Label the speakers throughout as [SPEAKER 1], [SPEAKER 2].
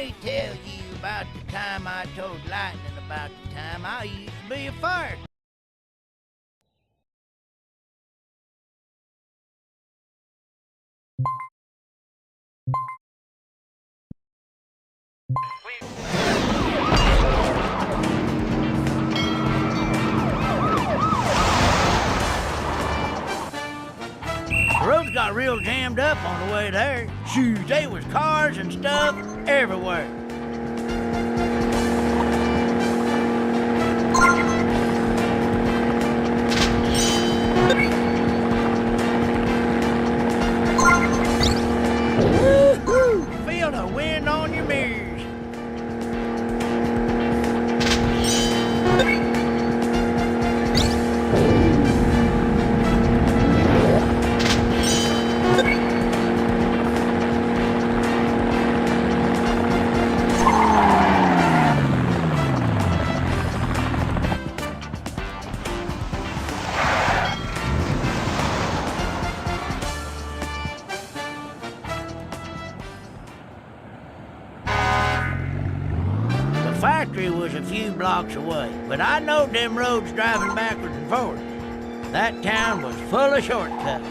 [SPEAKER 1] me tell you about the time I told Lightning about the time I used to be a fire. The roads got real jammed up on the way there. Shoot, there was cars and stuff everywhere. Woo-hoo! Feel the wind on your mirrors. The factory was a few blocks away, but I knowed them roads driving backwards and forwards. That town was full of shortcuts.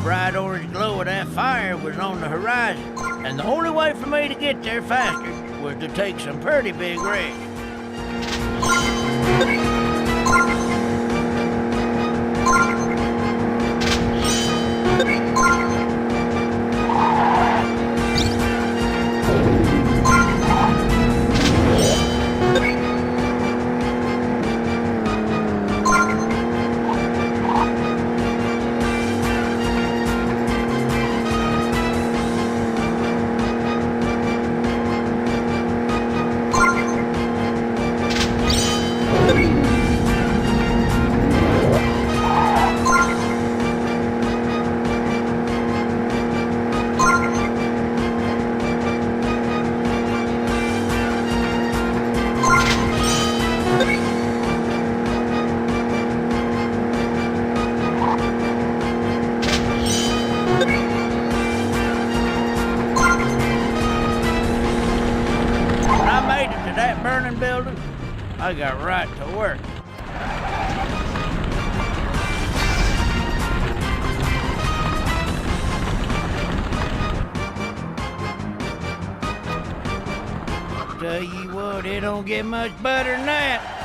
[SPEAKER 1] Bright orange glow of that fire was on the horizon, and the only way for me to get there faster was to take some pretty big risks. That burning building, I got right to work. Tell you what, it don't get much better than that.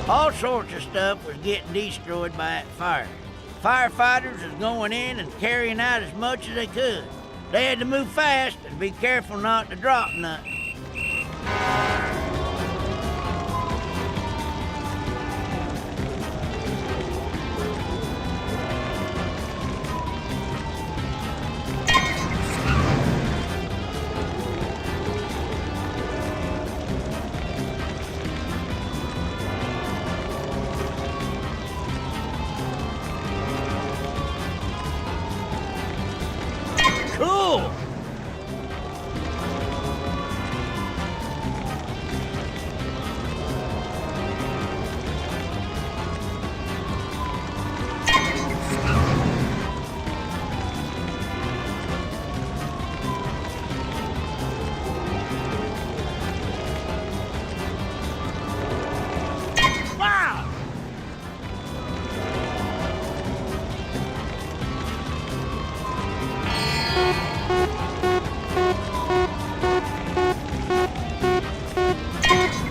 [SPEAKER 1] All sorts of stuff was getting destroyed by that fire. Firefighters was going in and carrying out as much as they could. They had to move fast and be careful not to drop nothing. Cool! Wow!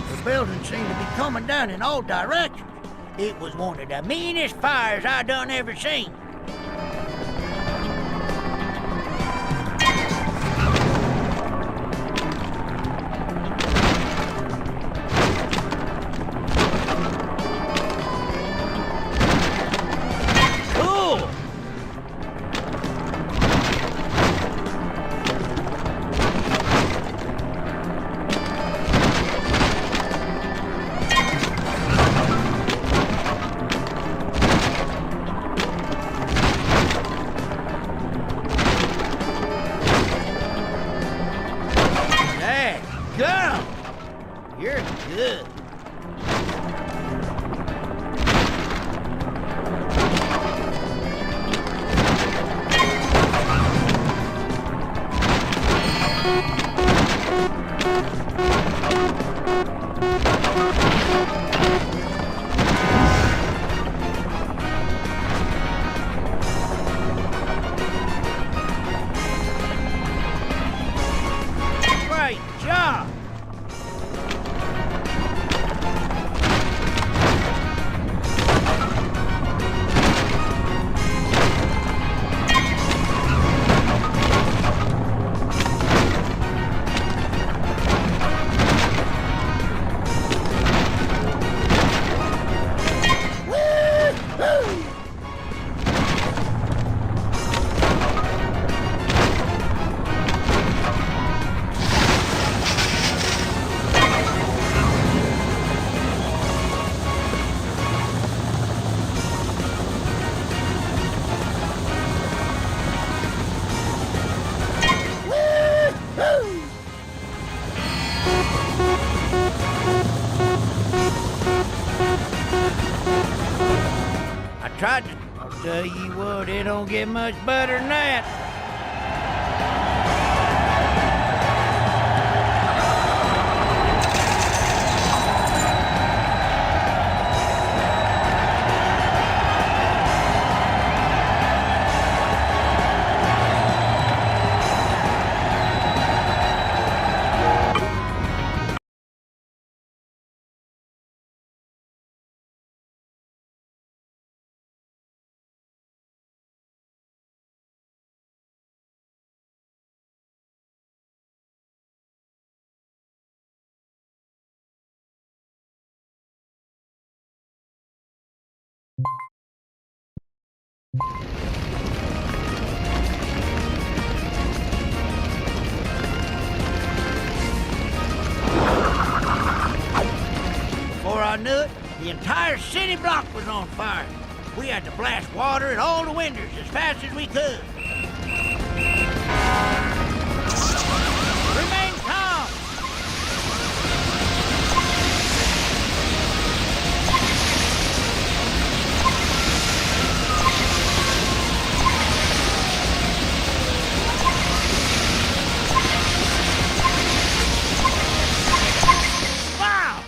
[SPEAKER 1] The building seemed to be coming down in all directions. It was one of the meanest fires I done ever seen. Cool! Go! You're good. Great job! Woo-hoo! Woo-hoo! I tried to tell you what, it don't get much better than that. Before I knew it, the entire city block was on fire. We had to blast water in all the windows as fast as we could. Remain calm. Wow!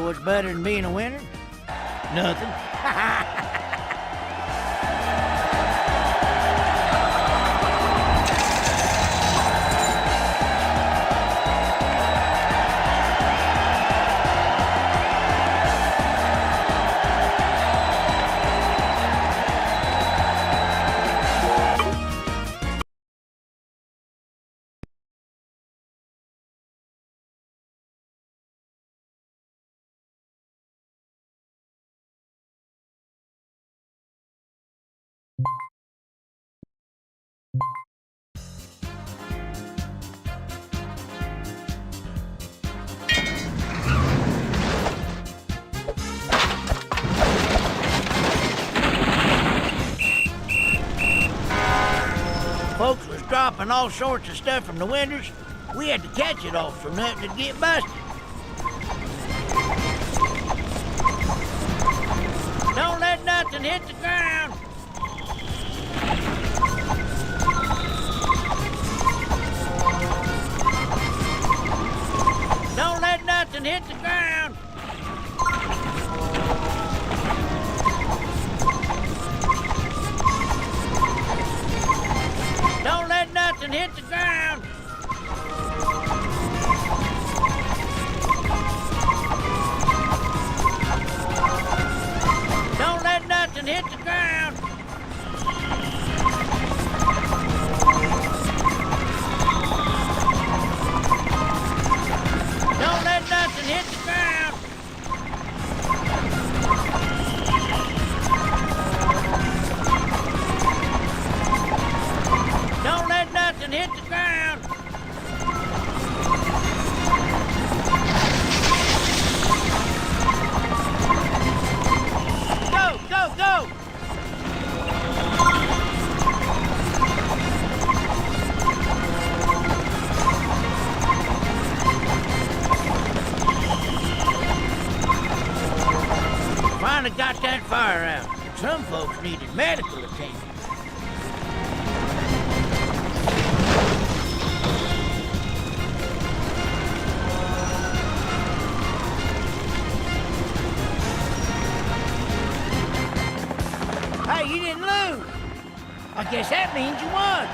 [SPEAKER 1] what's better than being a winner? Nothing. Folks was dropping all sorts of stuff from the windows. We had to catch it all so nothing would get busted. Don't let nothing hit the ground. Don't let nothing hit the ground. Don't let nothing hit the ground. Don't let nothing hit the ground. Don't let nothing hit the ground. Don't let nothing hit the ground. Go, go, go! Finally got that fire out. Some folks needed medical attention. Hey, you didn't lose. I guess that means you won.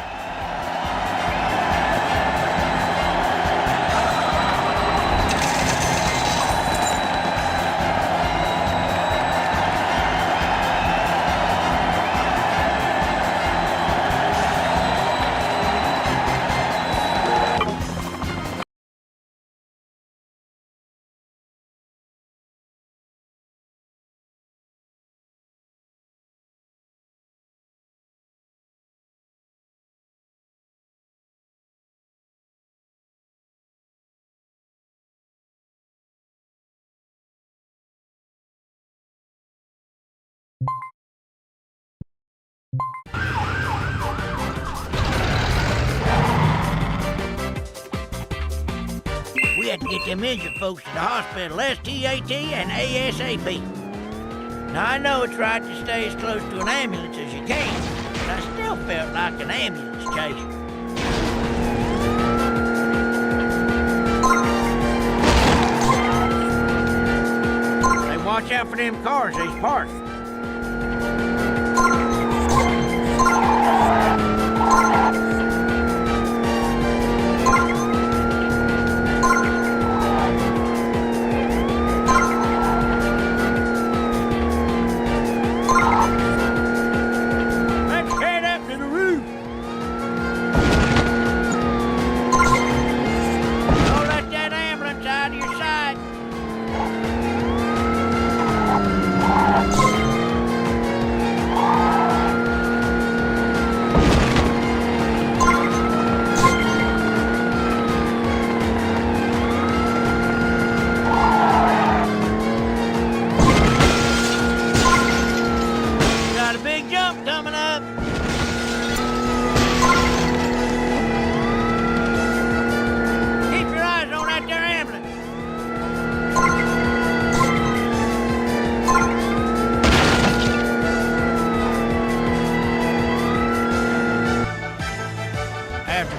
[SPEAKER 1] We had to get them injured folks to the hospital STAT and ASAP. Now, I know it's right to stay as close to an ambulance as you can, but I still felt like an ambulance chaser. Hey, watch out for them cars they's parked.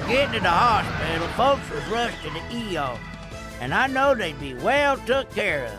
[SPEAKER 1] Getting to the hospital, folks was rushed to the ER, and I know they'd be well took care of.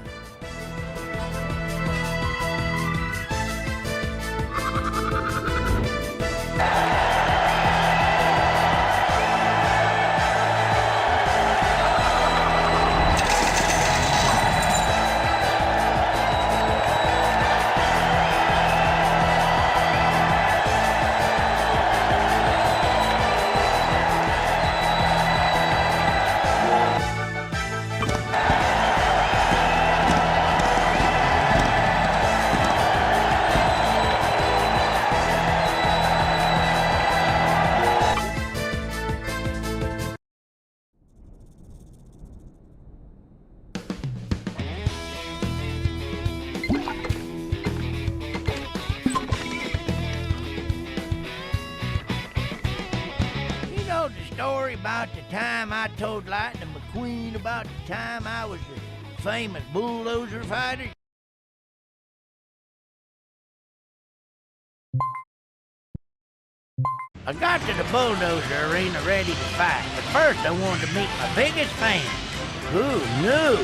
[SPEAKER 1] story about the time I told Lightning McQueen about the time I was the famous bulldozer fighter? I got to the bulldozer arena ready to fight, but first I wanted to meet my biggest fan. Who knew?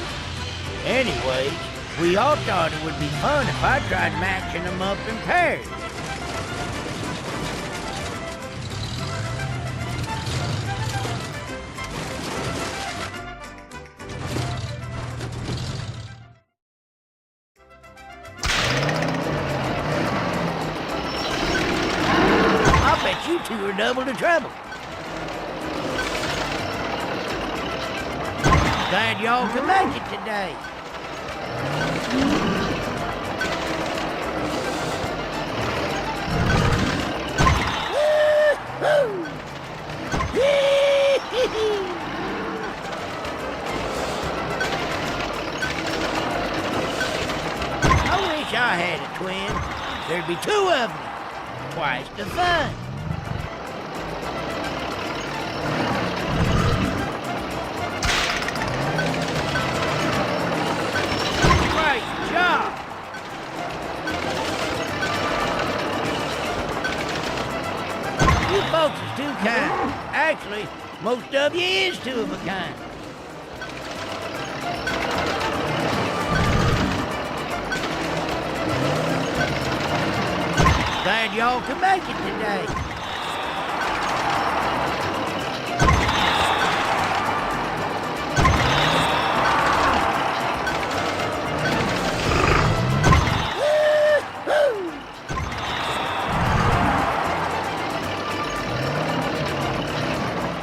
[SPEAKER 1] Anyways, we all thought it would be fun if I tried matching them up in pairs. You two are double the trouble. Glad y'all could make it today. I wish I had a twin. There'd be two of them. Twice the fun. You folks is too kind. Actually, most of you is two of a kind. Glad y'all could make it today.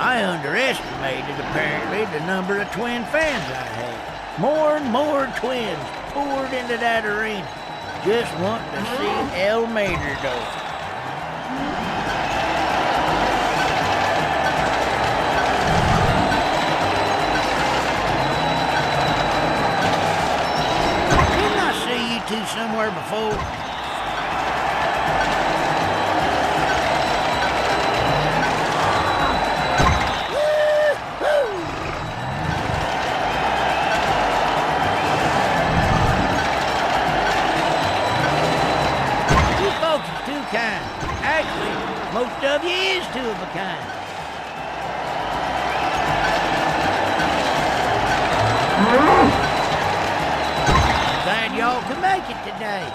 [SPEAKER 1] I underestimated, apparently, the number of twin fans I had. More and more twins poured into that arena, just wanting to see El Matador. Didn't I see you two somewhere before? Kind. Actually, most of you is two of a kind. Glad y'all could make it today.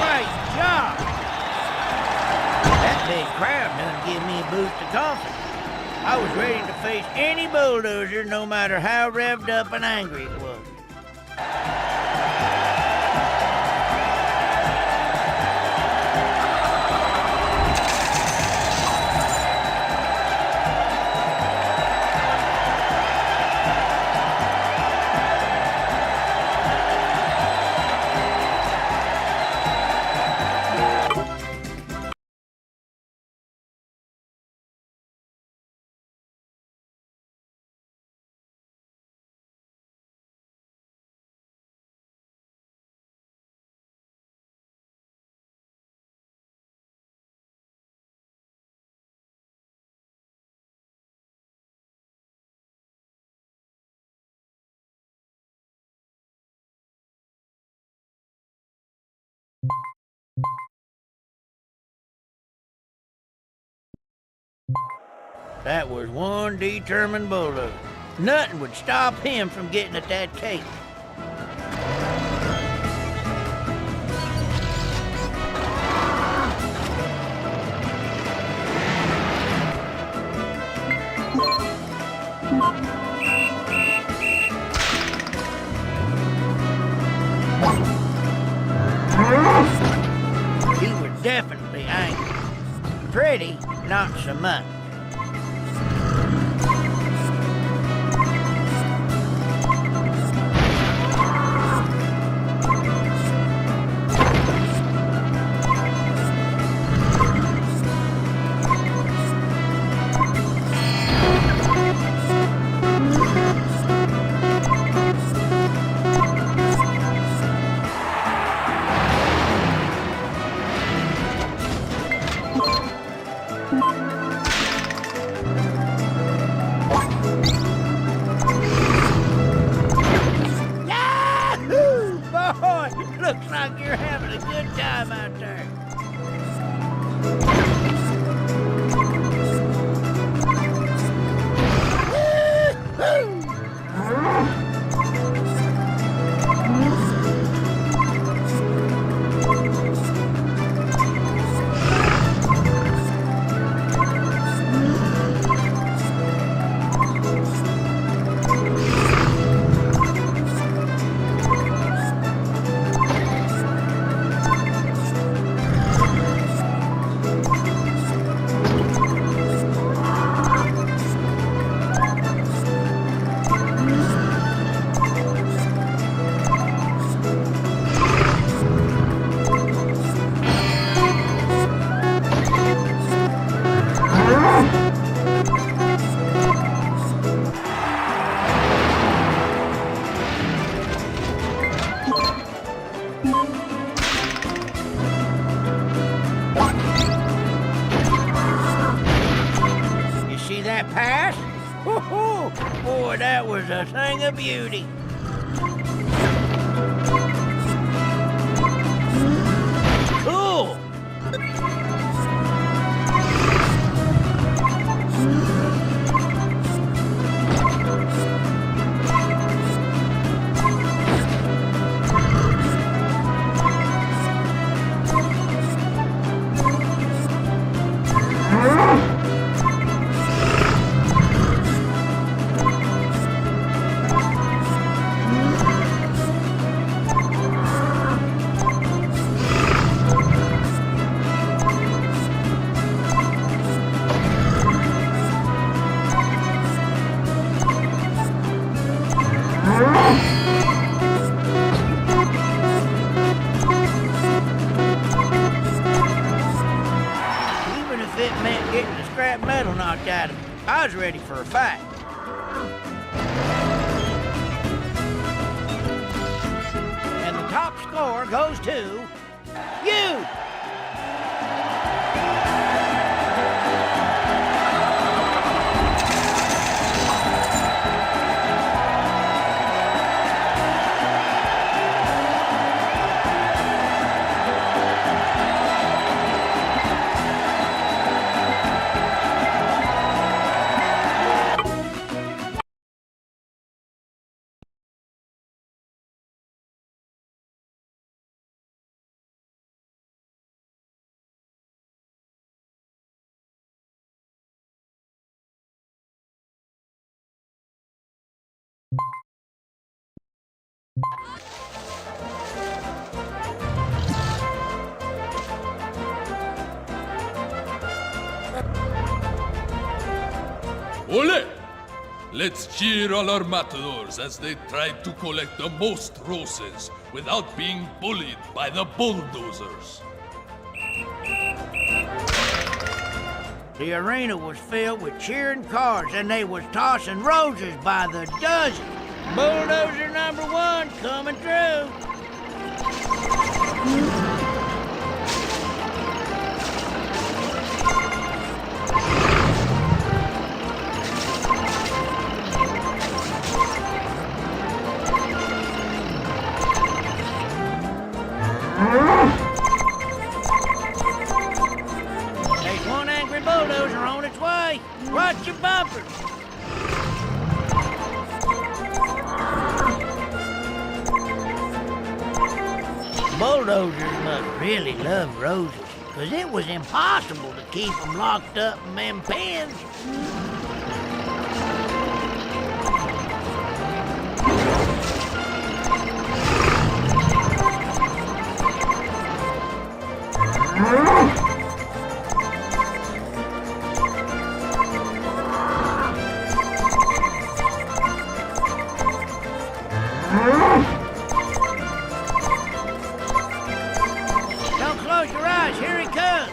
[SPEAKER 1] Great job. That big crowd done give me a boost of confidence. I was ready to face any bulldozer, no matter how revved up and angry it was. That was one determined bulldozer. Nothing would stop him from getting at that cake. You were definitely angry. Pretty, not so much. that pass? Woo-hoo! Boy, that was a thing of beauty. Cool! Even if it meant getting the scrap metal knocked out of me, I was ready for a fight. And the top score goes to you!
[SPEAKER 2] Ole! Let's cheer all our matadors as they try to collect the most roses without being bullied by the bulldozers.
[SPEAKER 1] The arena was filled with cheering cars, and they was tossing roses by the dozen. Bulldozer number 1 coming through. There's one angry bulldozer on its way. Watch your bumpers. Bulldozers must really love roses, 'cause it was impossible to keep them locked up in them pens. Don't close your eyes, here he comes.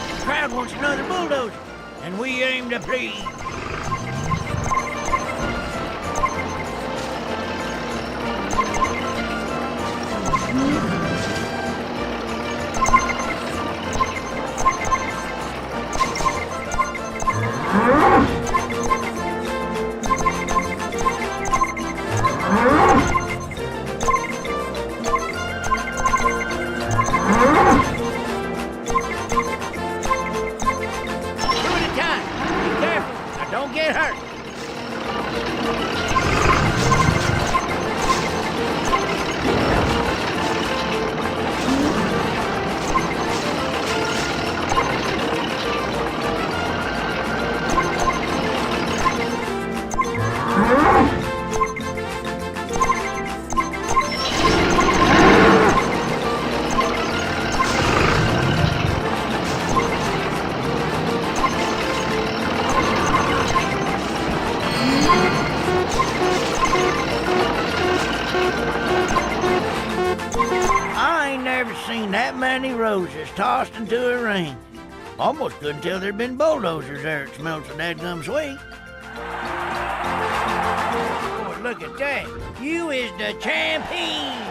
[SPEAKER 1] The crowd wants another bulldozer, and we aim to please. Don't get hurt. I ain't never seen that many roses tossed into a ring. Almost couldn't tell there'd been bulldozers there. It smelled so dadgum sweet. Oh, look at that. You is the champion.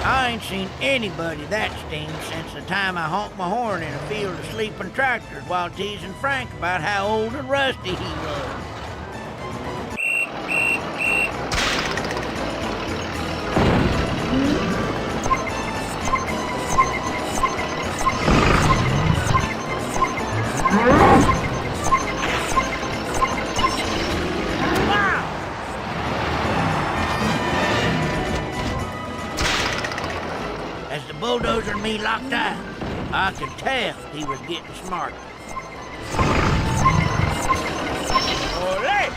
[SPEAKER 1] I ain't seen anybody that steamed since the time I honked my horn in a field of sleeping tractors while teasing Frank about how old and rusty he was. As the bulldozer and me locked eyes, I could tell he was getting smart. Ole!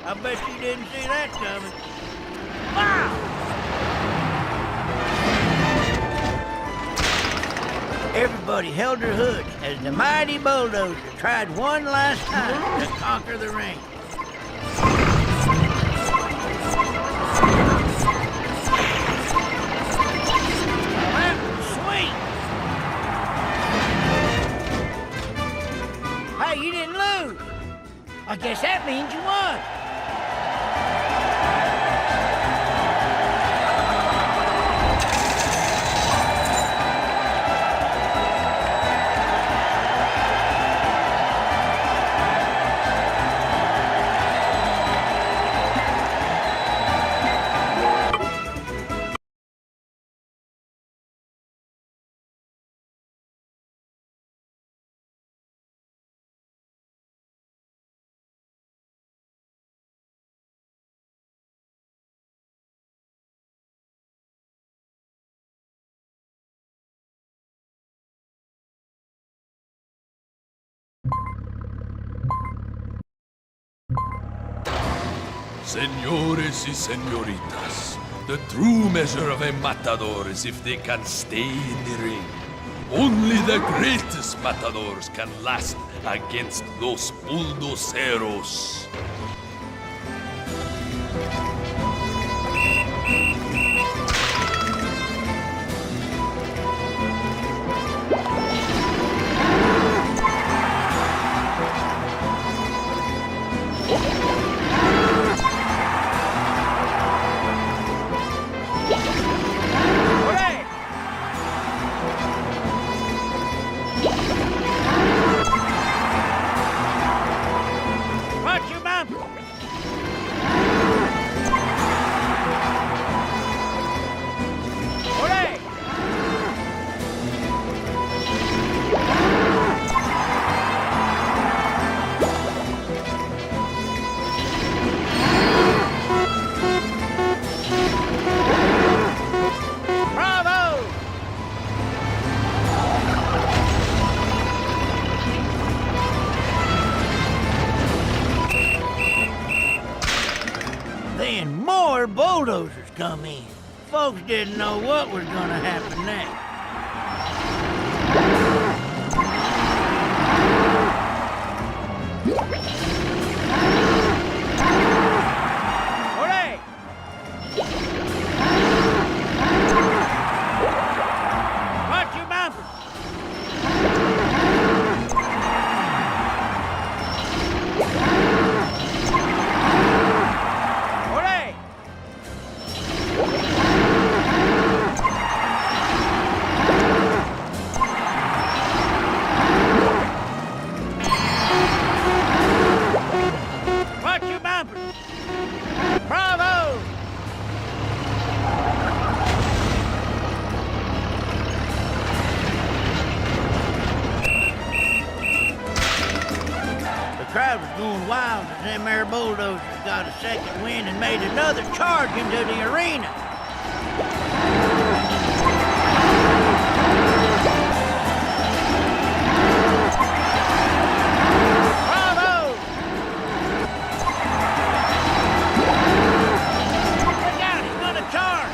[SPEAKER 1] I bet you didn't see that coming. Wow! Everybody held their hoods as the mighty bulldozer tried one last time to conquer the ring. Hey, you didn't lose. I guess that means you won.
[SPEAKER 2] Senores y senoritas, the true measure of a matador is if they can stay in the ring. Only the greatest matadors can last against los bulldozeros.
[SPEAKER 1] Then more bulldozers come in. Folks didn't know what was gonna happen next. Ole! Watch your bumper! Ole! them there bulldozers got a second wind and made another charge into the arena. Bravo! Look out, he's gonna charge!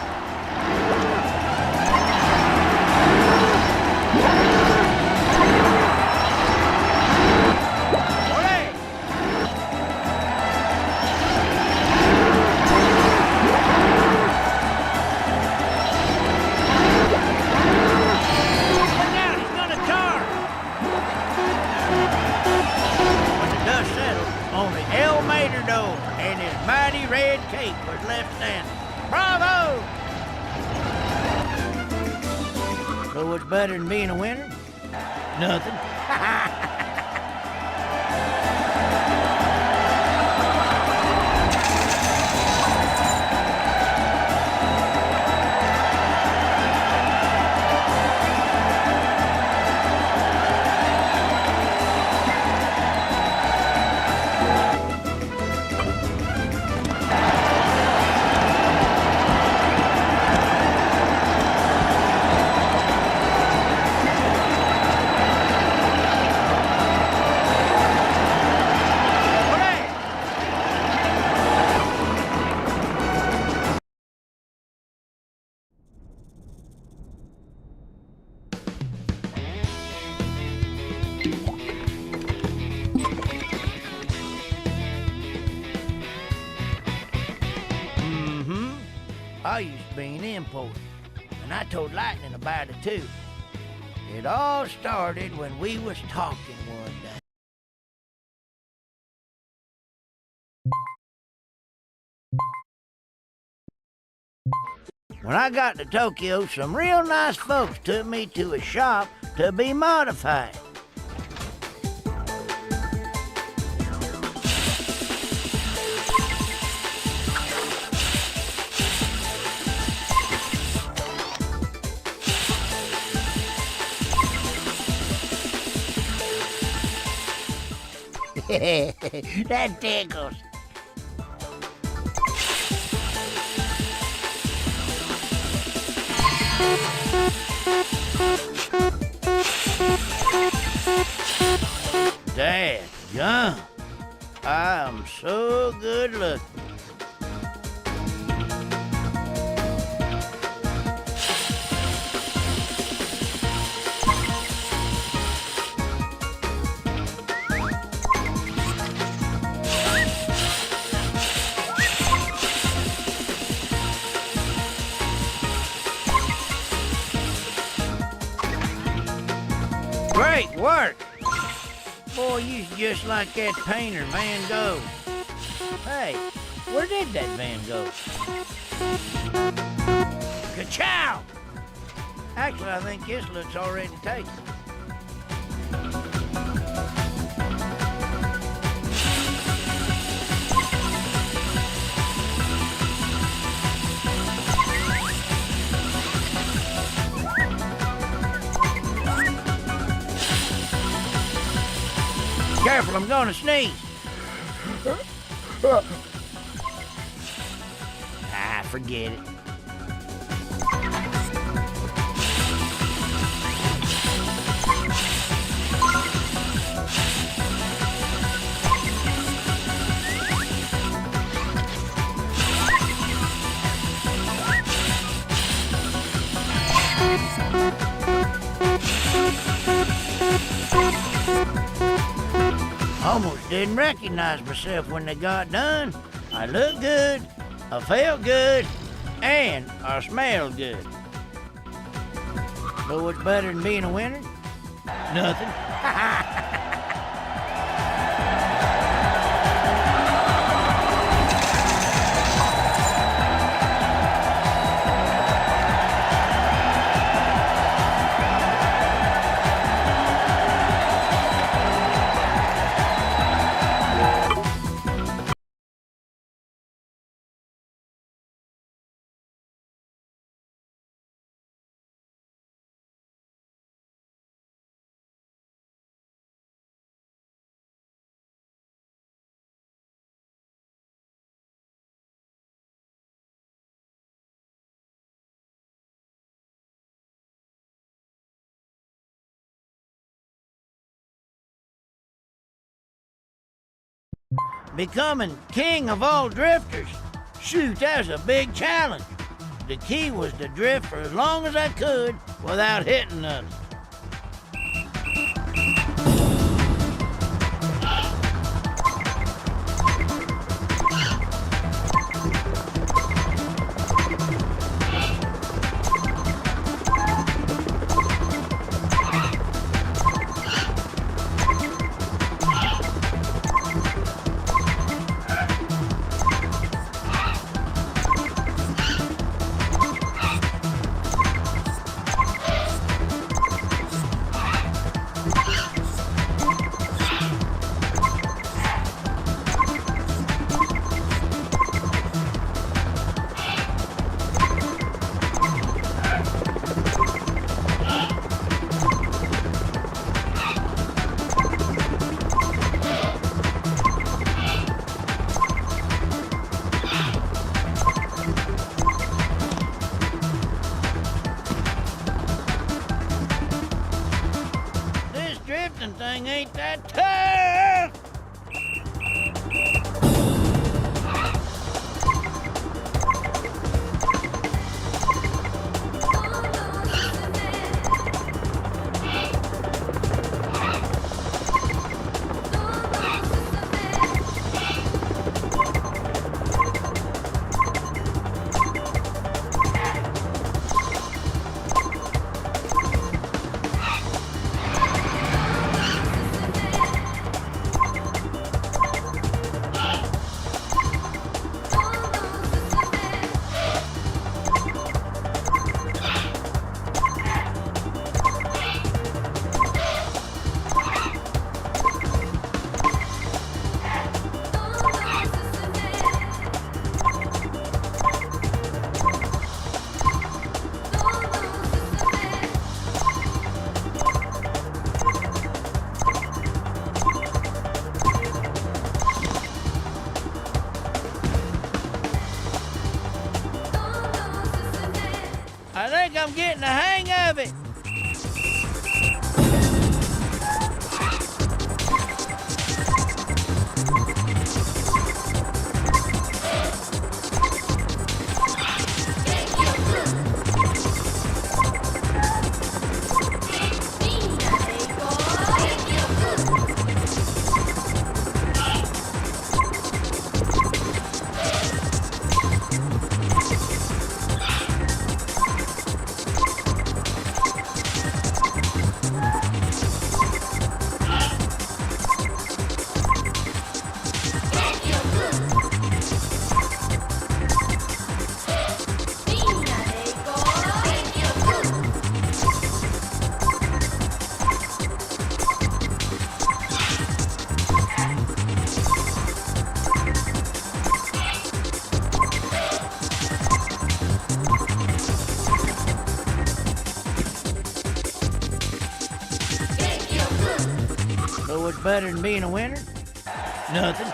[SPEAKER 1] And his mighty red cape was left standing. Bravo! So what's better than being a winner? Nothing. I used to be an importer, and I told Lightning about it too. It all started when we was talking one day. When I got to Tokyo, some real nice folks took me to a shop to be modified. That tickles. Dad, John, I'm so good looking. Great work! Boy, you just like that painter, Van Gogh. Hey, where did that Van go? Ka-chow! Actually, I think this looks already taken. Careful, I'm gonna sneeze. Ah, forget it. Almost didn't recognize myself when they got done. I looked good, I felt good, and I smelled good. But what's better than being a winner? Nothing. Becoming king of all drifters. Shoot, that was a big challenge. The key was to drift for as long as I could without hitting nothing. Thing ain't that tough! I think I'm getting the hang of it. So what's better than being a winner? Nothing.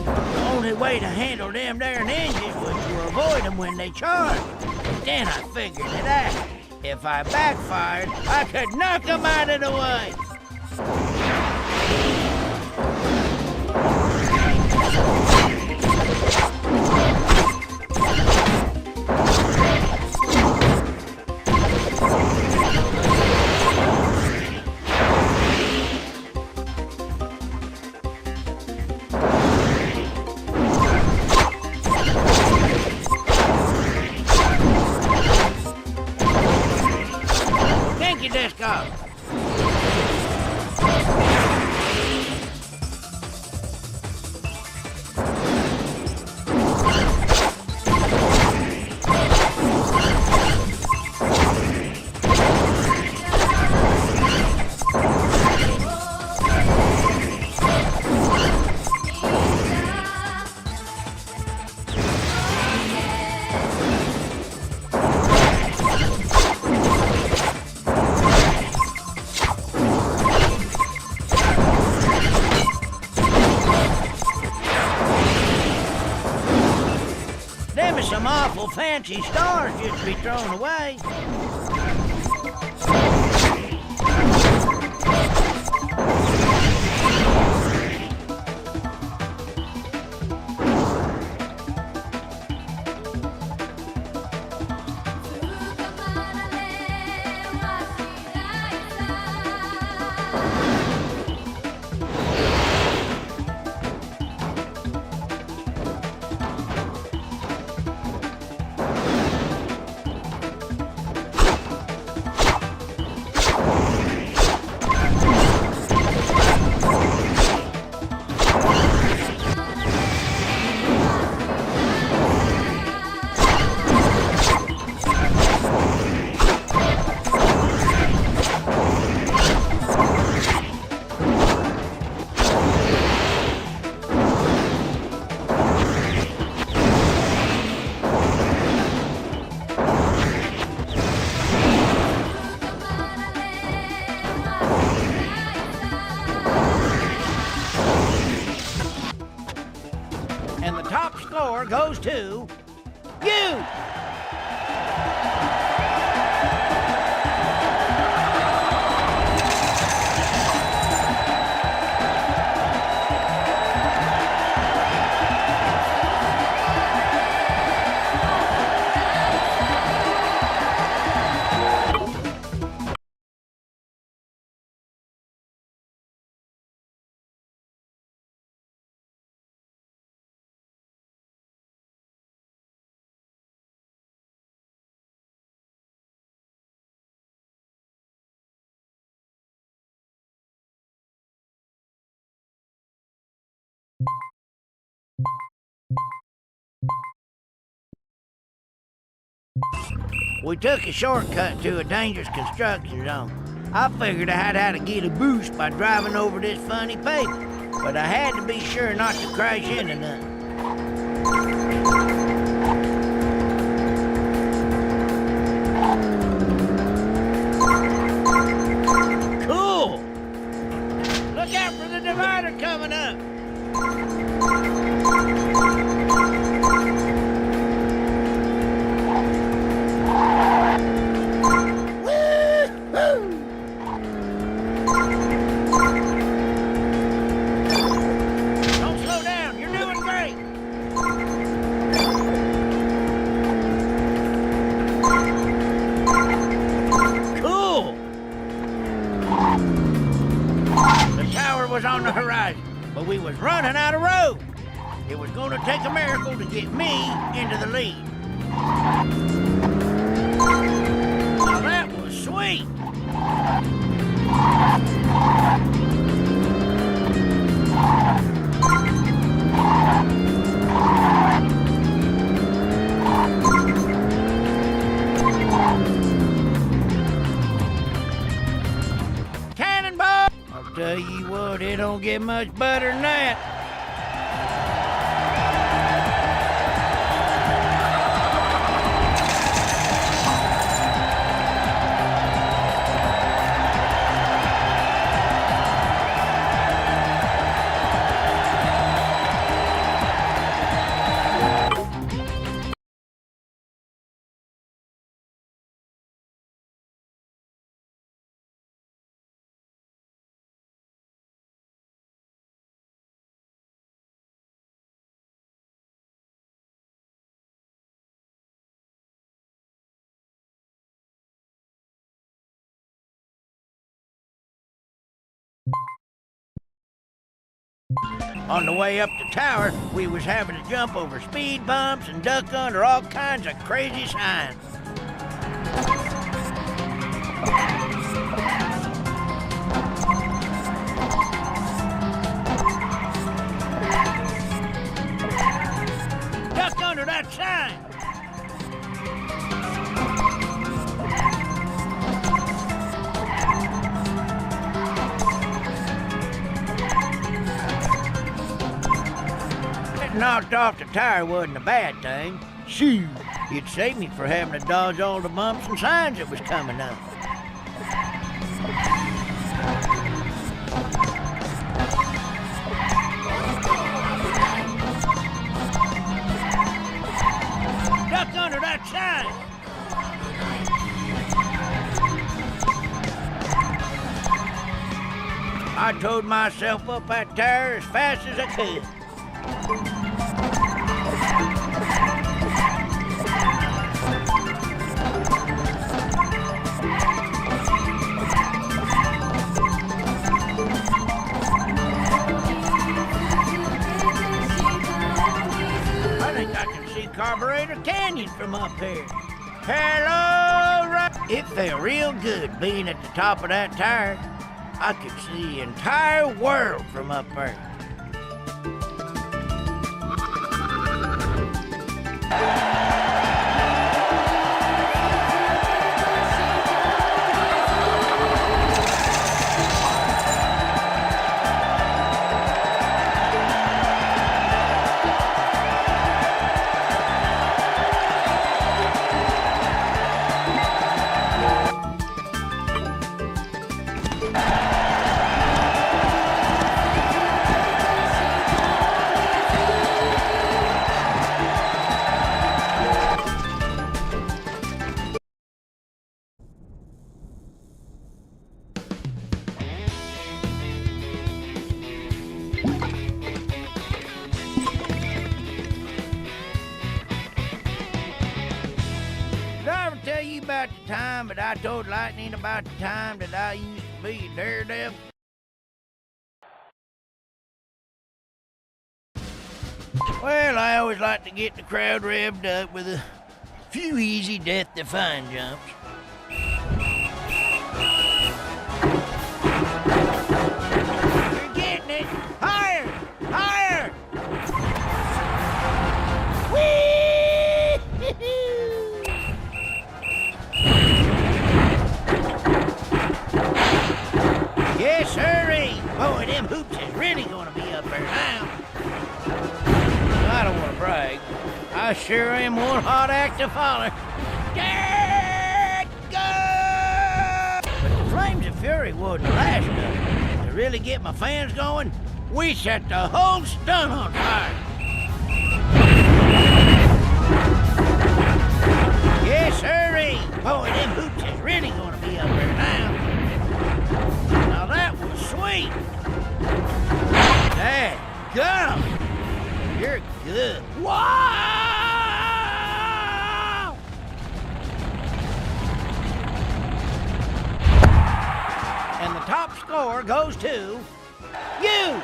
[SPEAKER 1] The only way to handle them there ninjas was to avoid them when they charged. But then I figured it out. If I backfired, I could knock them out of the way. Desk off. fancy stars just to be thrown away. And the top score goes to you! We took a shortcut to a dangerous construction zone. I figured I had how to get a boost by driving over this funny paper, but I had to be sure not to crash into nothing. Cool! Look out for the divider coming up! Was on the horizon, but we was running out of road. It was going to take a miracle to get me into the lead. Now that was sweet. Cannonball! I'll tell you what, it don't get much better than that. On the way up the tower, we was having to jump over speed bumps and duck under all kinds of crazy signs. Duck under that sign! Knocked off the tire wasn't a bad thing. Shoo! It saved me from having to dodge all the bumps and signs that was coming up. Duck under that shine. I towed myself up that tire as fast as I could. I think I can see Carburetor Canyon from up here. Hello, It felt real good being at the top of that tire. I could see the entire world from up there. Did I ever tell you about the time that I told Lightning about the time that I used to be a daredevil? Well, I always like to get the crowd revved up with a few easy death-defying jumps. You're getting it! Higher! Higher! Whee! Yes, sirree! Boy, them hoops is really gonna be up there now. I don't want to brag. I sure am one hot act to follow. But the flames of fury wasn't the last of it. To really get my fans going, we set the whole stunt on fire. Yes, sirree! Boy, them hoops is really gonna be up there now. Now that was sweet. Dadgum! You're good. Wow! And the top score goes to you!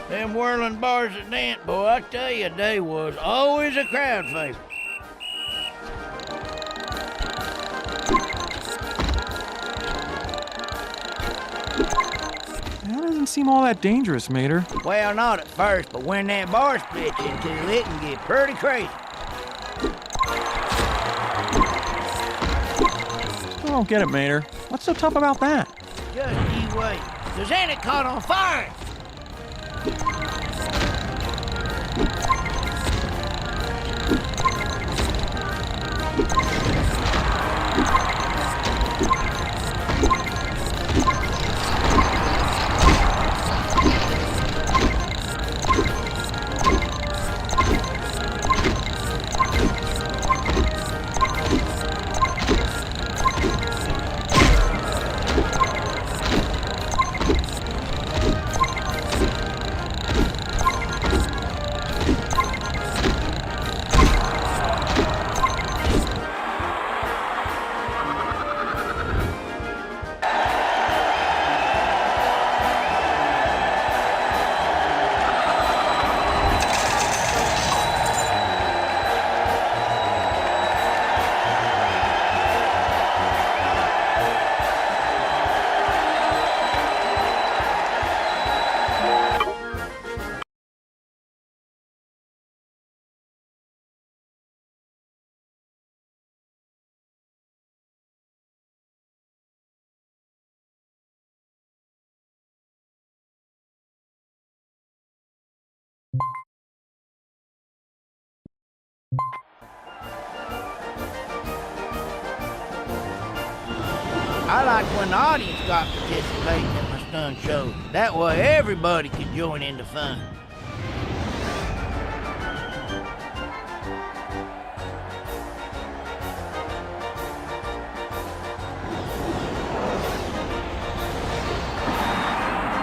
[SPEAKER 1] Them whirling bars at Dent, boy, I tell you, they was always a crowd favorite.
[SPEAKER 3] That doesn't seem all that dangerous, Mater.
[SPEAKER 1] Well, not at first, but when that bar splits in two, it can get pretty crazy.
[SPEAKER 3] I don't get it, Mater. What's so tough about that?
[SPEAKER 1] Just you wait, 'cause then it caught on fire. I liked when the audience got participating in my stunt show. That way everybody could join in the fun.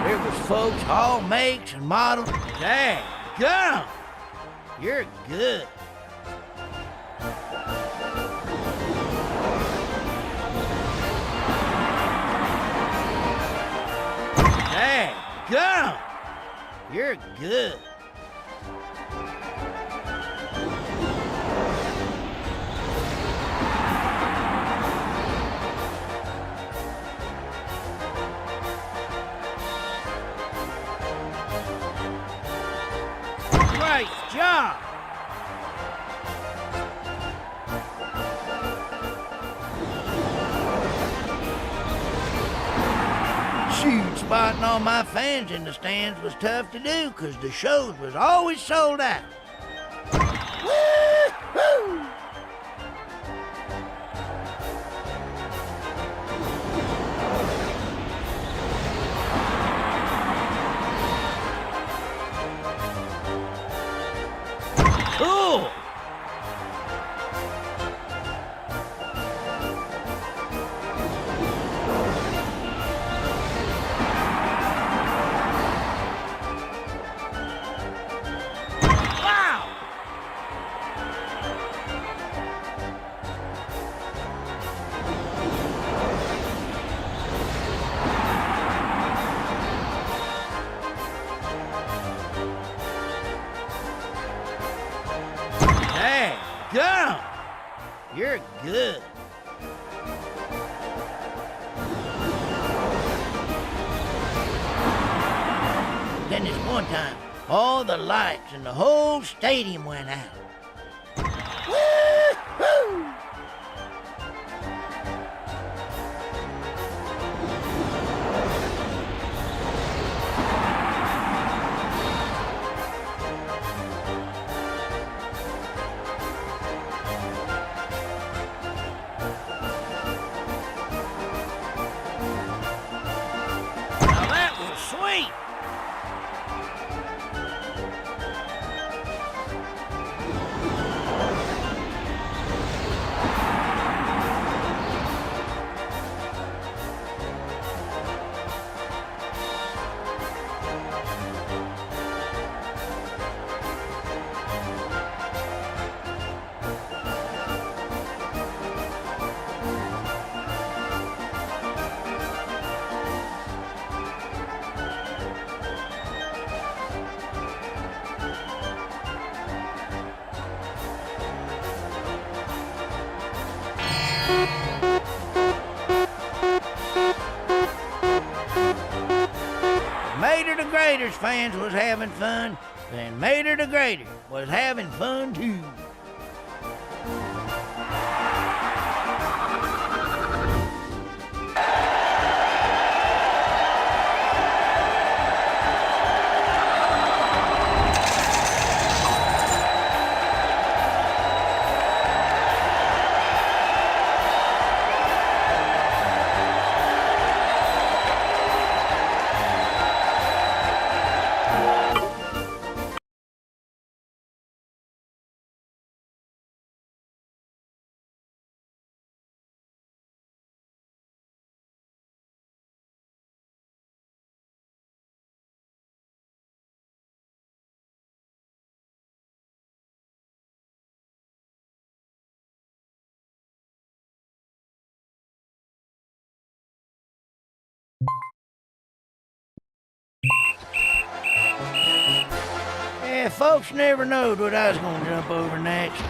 [SPEAKER 1] There was folks, all makes and models. Dang, gum! You're good. Dang, gum! You're good. Great job! Shoot, spotting all my fans in the stands was tough to do because the shows was always sold out. Woo-hoo! Cool! Wow! Hey, gum! You're good. Then this one time, all the lights in the whole stadium went out. Woo-hoo! Now that was sweet. Mater the Grader's fans was having fun, then Mater the Grader was having fun too. Yeah, folks never knowed what I was gonna jump over next.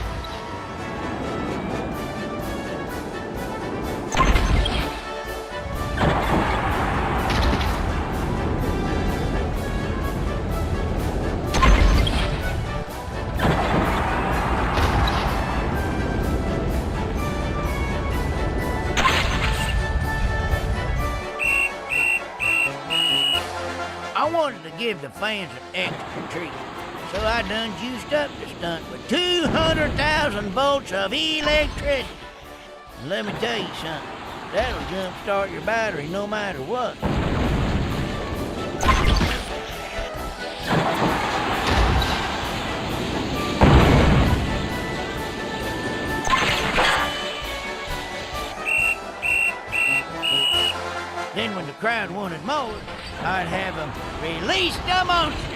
[SPEAKER 1] I wanted to give the fans an extra treat, so I done juiced up the stunt with 200,000 volts of electricity. And let me tell you something, That'll jumpstart your battery no matter what. Then when the crowd wanted more, I'd have them release the monster.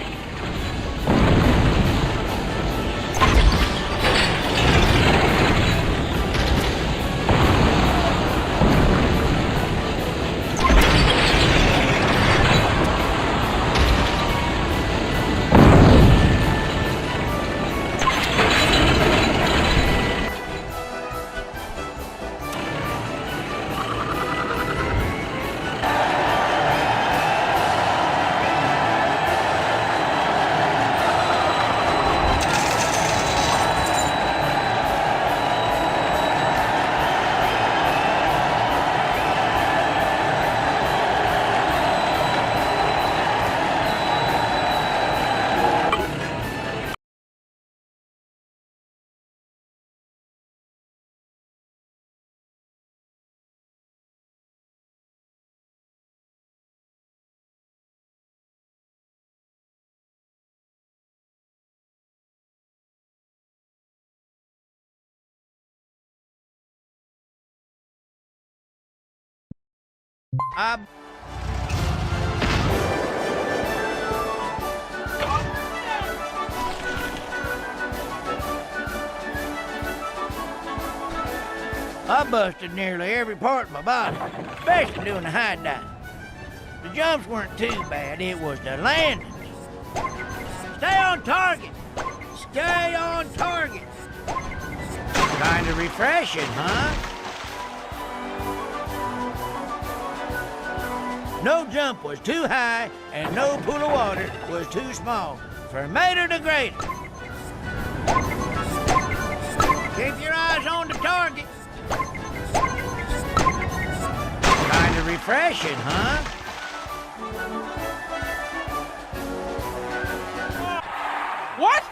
[SPEAKER 1] I busted nearly every part of my body, especially doing the high dive. The jumps weren't too bad, it was the landings. Stay on target! Stay on target! Kinda refreshing, huh? No jump was too high, and no pool of water was too small for Mater the Greater. Keep your eyes on the target. Kinda refreshing, huh?
[SPEAKER 3] What?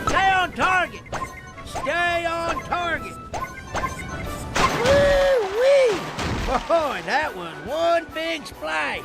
[SPEAKER 1] Stay on target! Stay on target! Woo-wee! Boy, that was one big splash!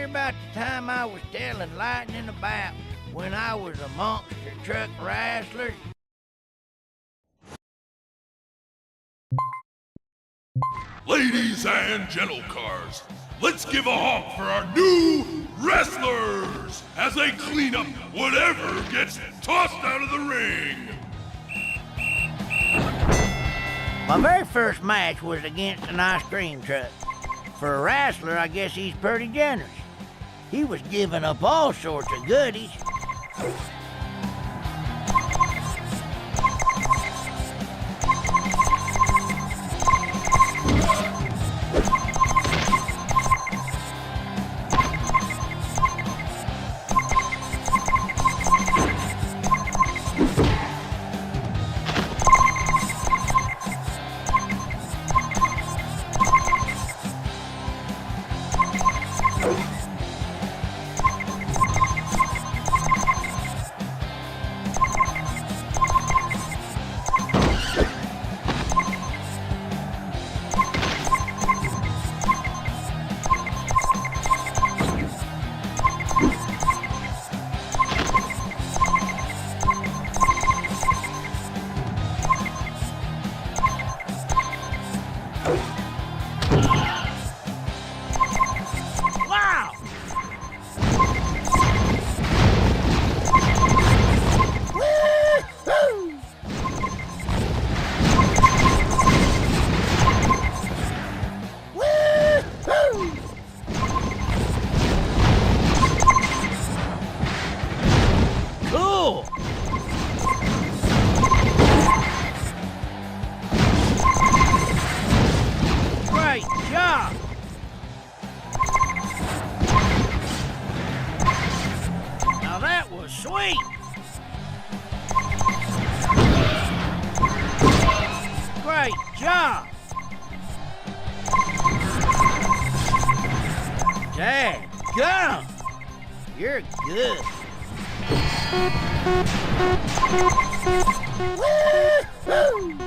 [SPEAKER 1] About the time I was telling Lightning about when I was a monster truck wrestler.
[SPEAKER 2] Ladies and gentlecars, let's give a honk for our new wrestlers as they clean up whatever gets tossed out of the ring.
[SPEAKER 1] My very first match was against an ice cream truck. For a wrestler, I guess he's pretty generous. He was giving up all sorts of goodies. Sweet! Great job! Dad, gum! You're good. Woo-hoo!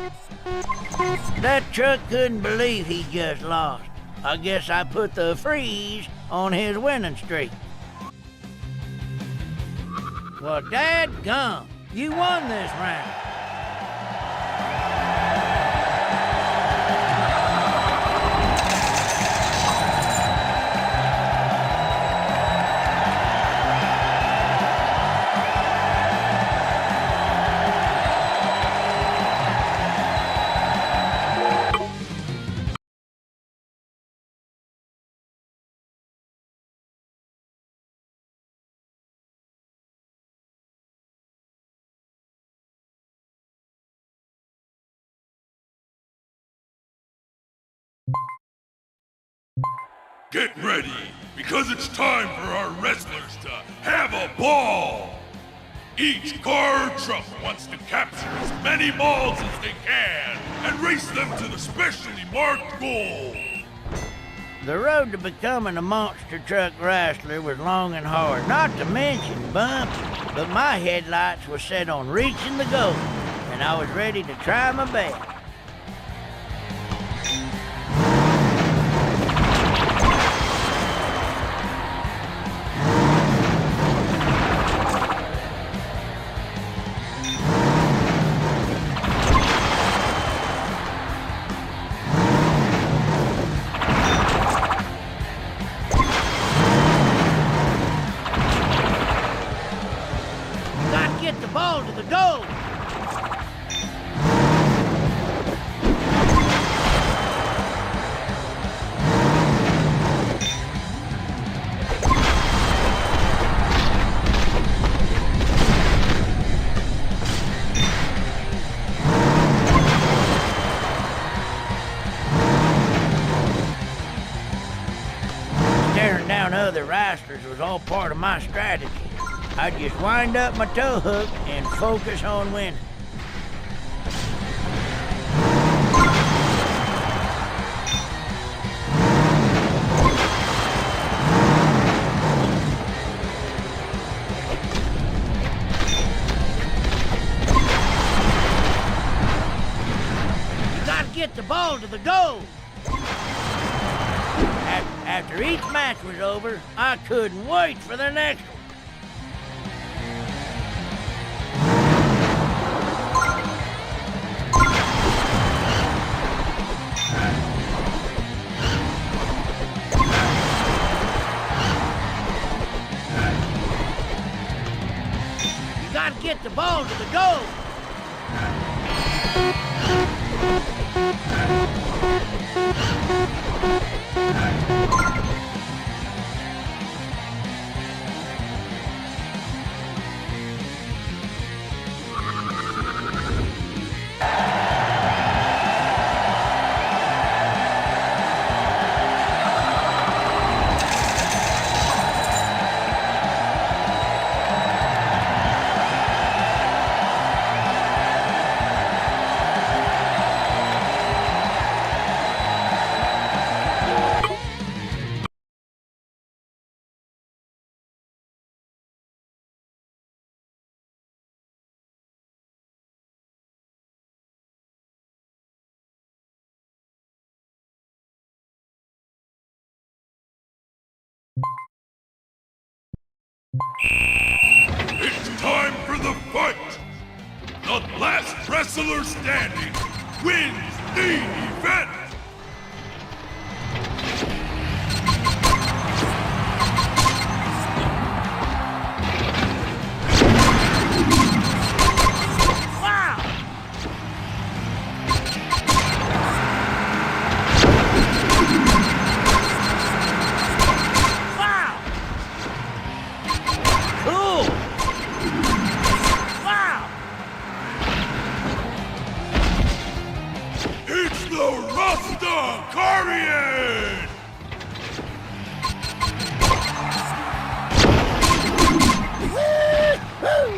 [SPEAKER 1] That truck couldn't believe he just lost. I guess I put the freeze on his winning streak. Well, dadgum, you won this round.
[SPEAKER 2] Get ready, because it's time for our wrestlers to have a ball! Each car or truck wants to capture as many balls as they can and race them to the specially marked goal!
[SPEAKER 1] The road to becoming a monster truck wrestler was long and hard, not to mention bumpy, but my headlights were set on reaching the goal, and I was ready to try my best. Get the ball to the goal. Staring down other wrestlers was all part of my strategy. I'd just wind up my tow hook and focus on winning. You gotta get the ball to the goal. After each match was over, I couldn't wait for the next one. Gotta get the ball to the goal.
[SPEAKER 2] It's time for the fight! The last wrestler standing wins the event! Carrion!
[SPEAKER 1] Woo-hoo!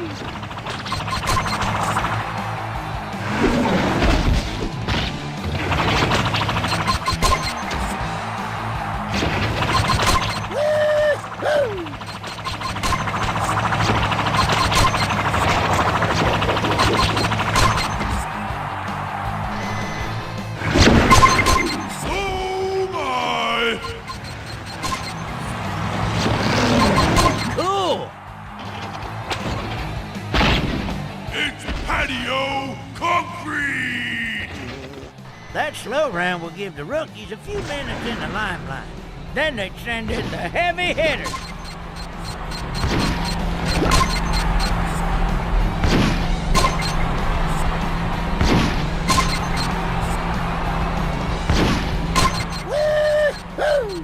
[SPEAKER 1] go-round will give the rookies a few minutes in the limelight. Then they'd send in the heavy hitters. Woo-hoo!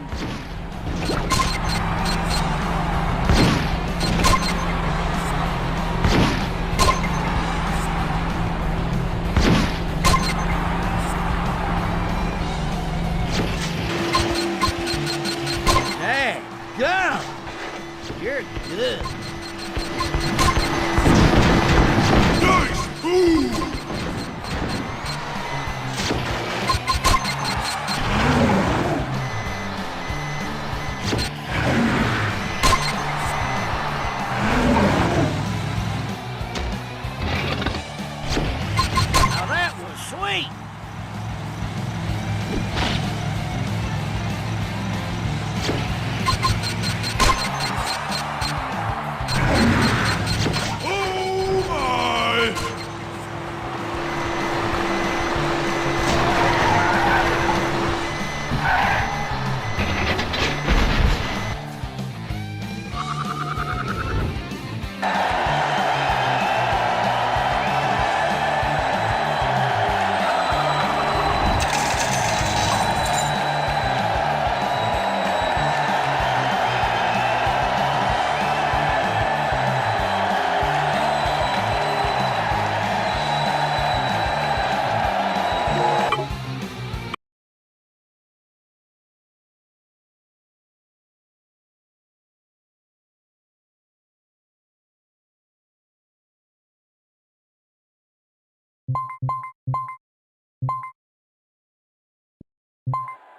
[SPEAKER 1] Go! You're good.
[SPEAKER 2] Nice move!
[SPEAKER 1] Now that was sweet.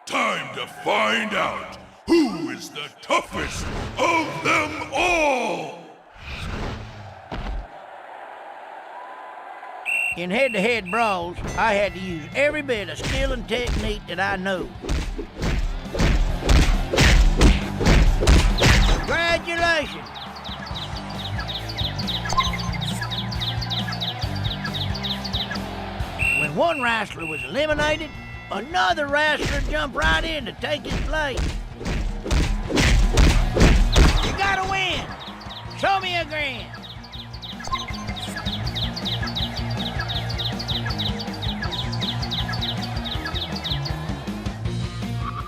[SPEAKER 2] Time to find out who is the toughest of them all!
[SPEAKER 1] In head-to-head brawls, I had to use every bit of skill and technique that I know. Congratulations! When one wrestler was eliminated, another wrestler jumped right in to take his place. You gotta win! Show me a grin!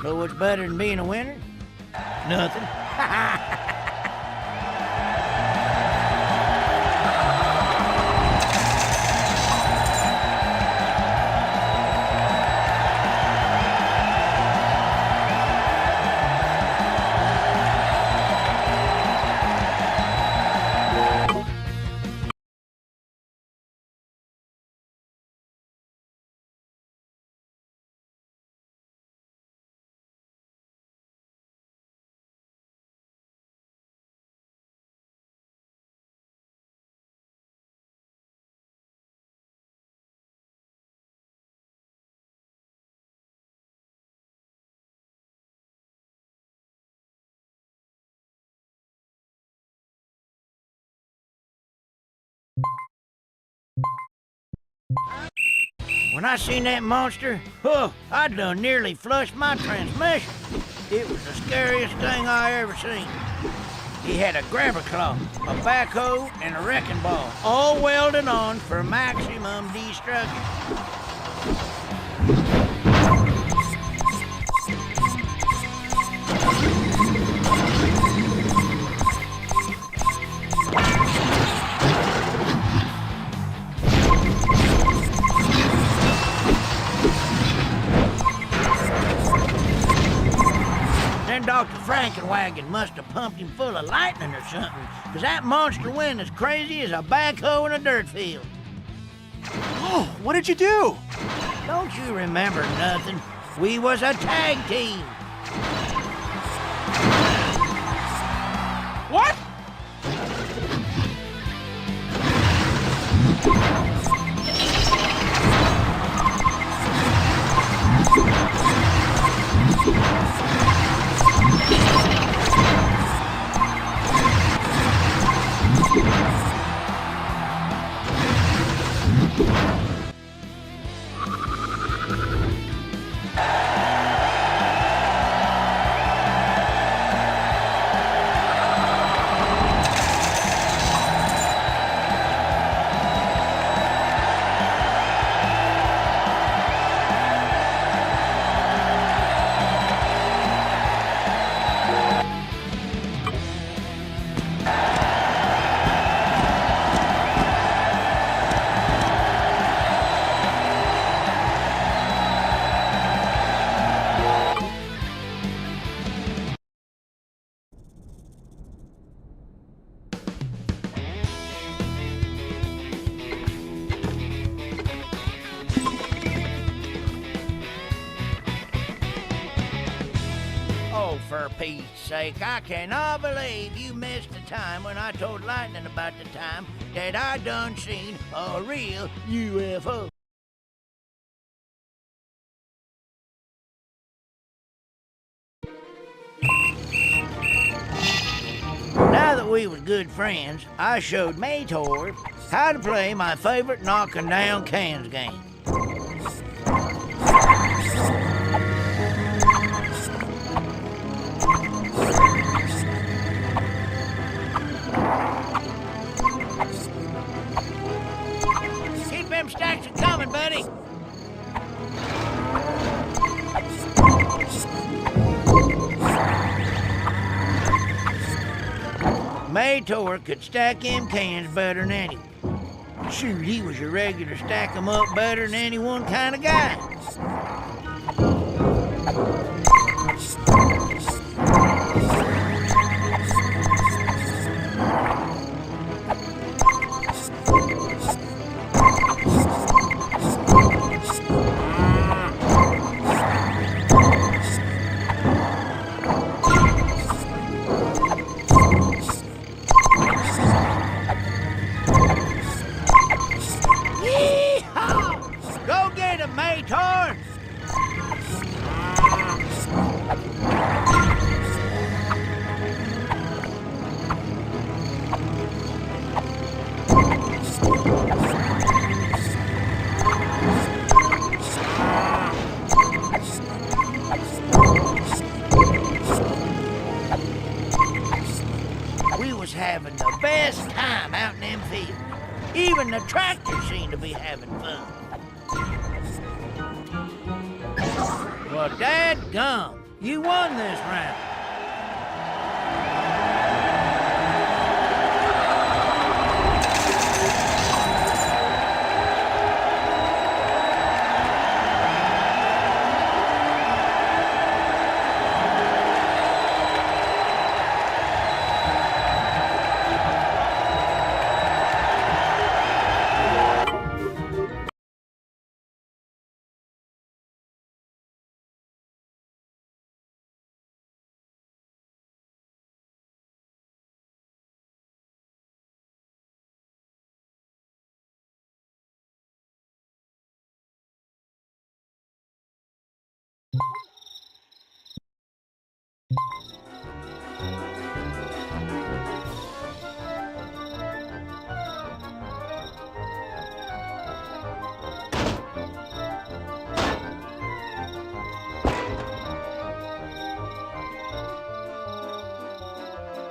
[SPEAKER 1] Know what's better than being a winner? Nothing. When I seen that monster, I done nearly flushed my transmission. It was the scariest thing I ever seen. He had a grabber claw, a backhoe, and a wrecking ball, all welded on for maximum destruction. Dr. Frankenwagon must have pumped him full of lightning or something, because that monster went as crazy as a backhoe in a dirt field.
[SPEAKER 3] Oh, what did you do?
[SPEAKER 1] Don't you remember nothing? We was a tag team.
[SPEAKER 3] What?
[SPEAKER 1] Oh, for Pete's sake, I cannot believe you missed the time when I told Lightning about the time that I done seen a real UFO. Now that we was good friends, I showed Mator how to play my favorite knocking down cans game. Keep them stacks coming, buddy. Mator could stack them cans better than anyone. Shoot, he was a regular stack 'em up better than any one kind of guy. Go get him, Mator! We was having the best time out in them fields. Even the tractors seemed to be having fun. Well, dadgum, you won this round.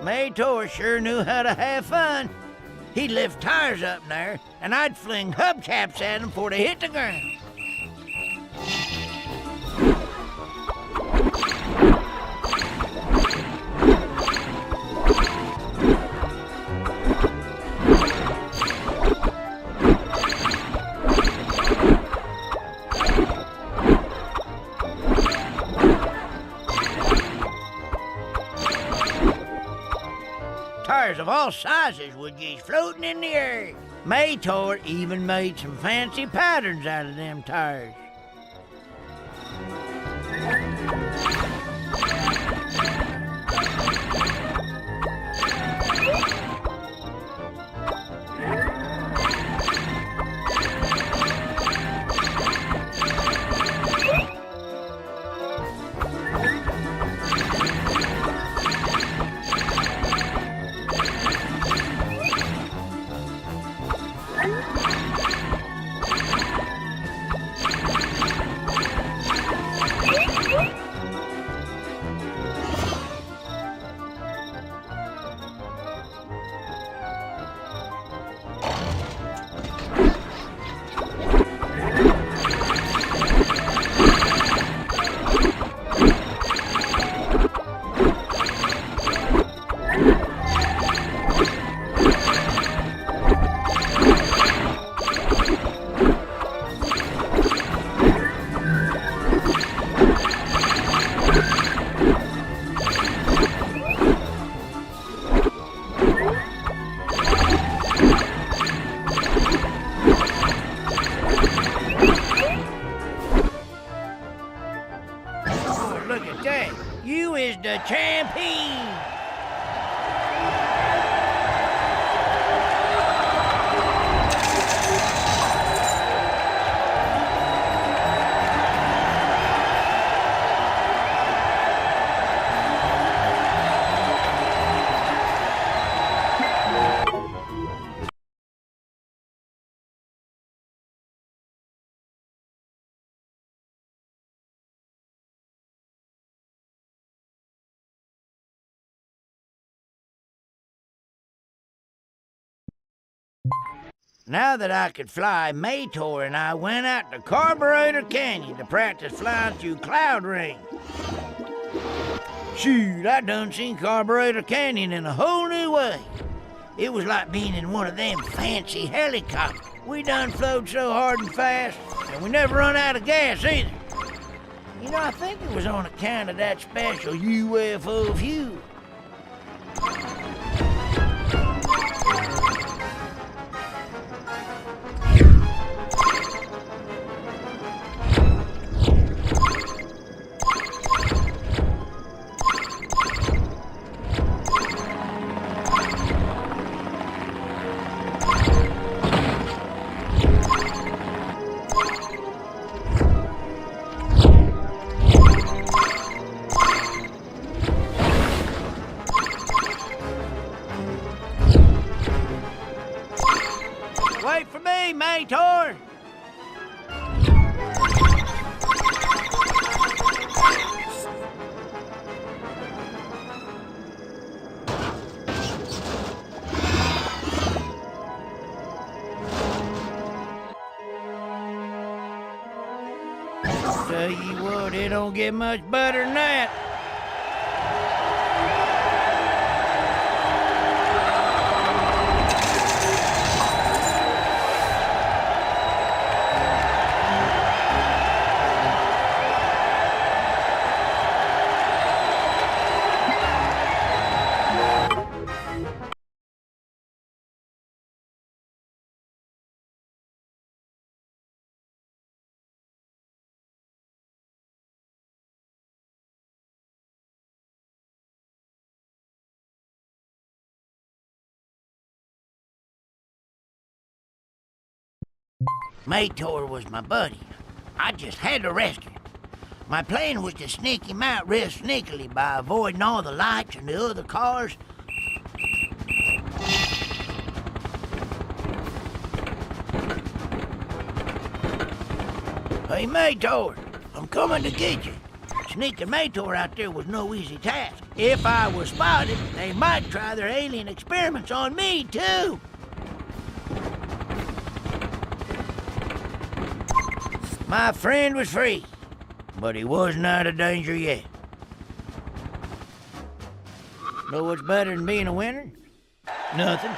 [SPEAKER 1] Mator sure knew how to have fun. He'd lift tires up in there, and I'd fling hubcaps at them before they hit the ground. Tires of all sizes were just floating in the air. Mator even made some fancy patterns out of them tires. Look at that. You is the champion! Now that I could fly, Mator and I went out to Carburetor Canyon to practice flying through Cloud Ring. Shoot, I done seen Carburetor Canyon in a whole new way. It was like being in one of them fancy helicopters. We done flowed so hard and fast, and we never run out of gas either. You know, I think it was on account of that special UFO view. Wait for me, Mator! Tell you what, it don't get much better than that. Mator was my buddy. I just had to rescue him. My plan was to sneak him out real sneakily by avoiding all the lights and the other cars. Hey, Mator, I'm coming to get you. Sneaking Mator out there was no easy task. If I was spotted, they might try their alien experiments on me, too. My friend was free, but he wasn't out of danger yet. Know what's better than being a winner? Nothing.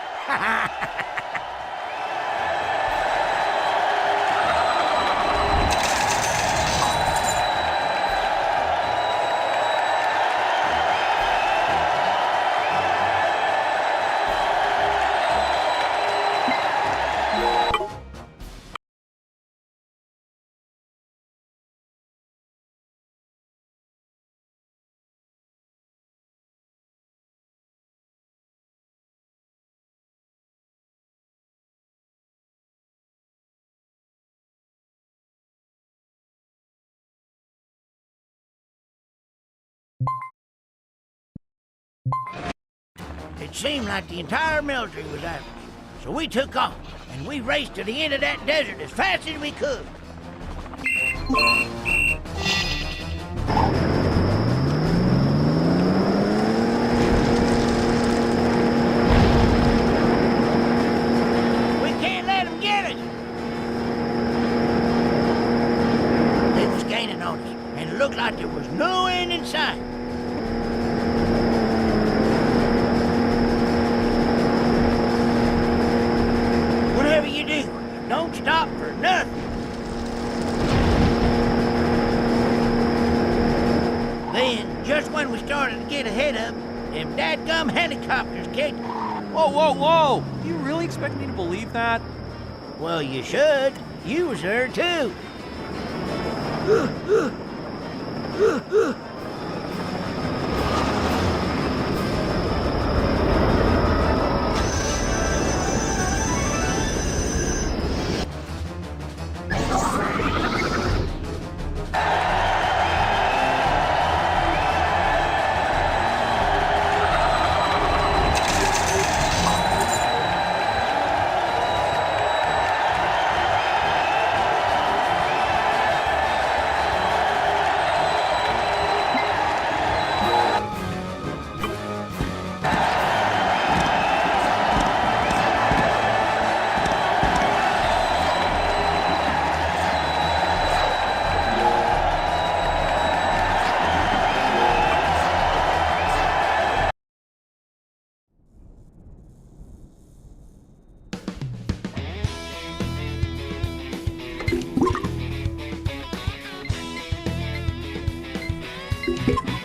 [SPEAKER 1] It seemed like the entire military was after me, so we took off, and we raced to the end of that desert as fast as we could. We can't let them get us! They was gaining on us, and it looked like there was no end in sight. Whatever you do, don't stop for nothing. Then, just when we started to get ahead of them, them dadgum helicopters kicked.
[SPEAKER 3] Whoa, whoa, whoa! You really expect me to believe that?
[SPEAKER 1] Well, you should. You was there, too. Bye.